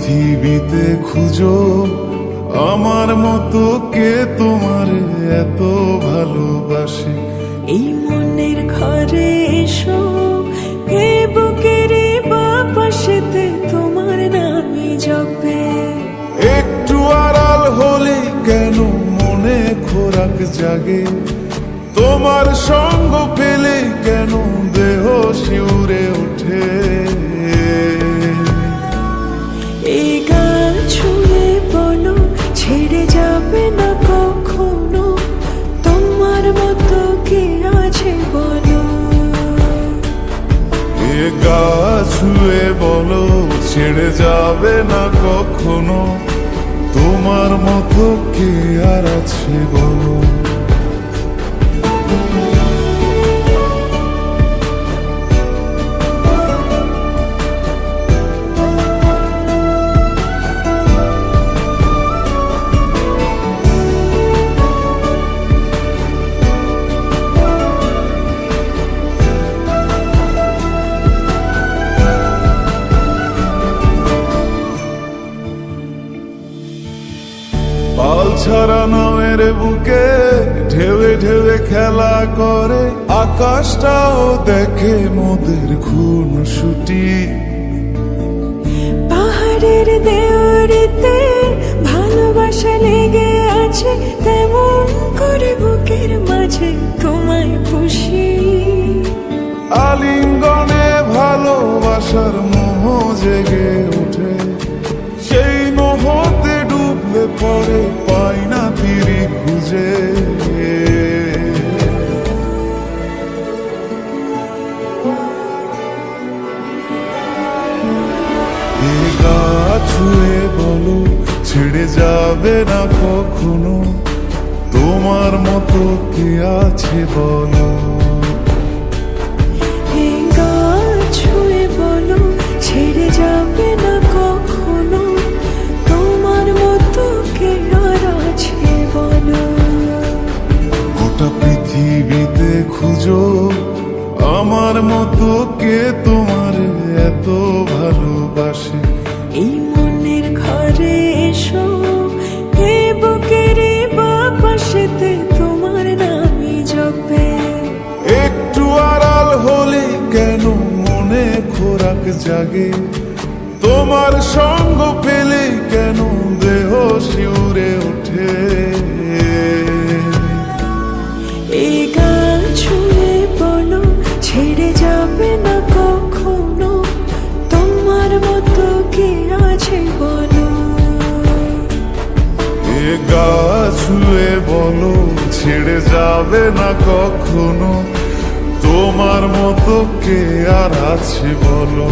পৃথিবীতে খুঁজো আমার মতো কে তোমার এত ভালোবাসে। এই মনের ঘরে এসো, এ বুকের বাপাশেতে তোমার নামই জপে। একটু আড়াল হলে কেন মনে খোরাক জাগে, তোমার সঙ্গ পেলে কেন দেহ শিউরে ওঠে। এই গান ছুঁয়ে বলো ছেড়ে যাবে না কখনো, তোমার মতো কে আছে বলো। এ গা ছুঁয়ে বলো ছেড়ে যাবে না কখনো, তোমার মতো কে আর আছে বলো। পাল ছাড়া নামের বুকে ঢেউে ঢেউে খেলা করে, আকাশটাও দেখে মোদের খুন ছুটি। পাহাড়ের দেওয়ারিতে ভালোবাসা লেগে আছে, তেমন করে বুকের মাঝে তোমায় পুষি। আলিঙ্গনে ভালোবাসার মোহ জেগে ওঠে, সেই মোহতে ডুবলে পরে পাই না তীরে খুঁজে। এ গা ছুঁয়ে বলো ছেড়ে যাবে না কখনো, তোমার মতো কে আছে বলো। এই গান ছুঁয়ে বলো ছেড়ে যাবে না কখনো, তোমার মতো কে আর আছে বলো। গোটা পৃথিবীতে খুঁজো আমার মতো কে তোমার এত ভালোবাসে। এই মনের ঘরে এসো, এ বুকের বাপাশেতে তোমার নামই জপে। একটু আড়াল হলে কেন মনে খোরাক জাগে, তোমার সঙ্গ পেলে কেন দেহ শিউরে ওঠে। এই গান ছুঁয়ে বলো ছেড়ে যাবে না কখনো, তোমার মতো কে আছে বলো। এ গা ছুঁয়ে বলো ছেড়ে যাবে না কখনো, তোমার মতো কে আর আছে বলো।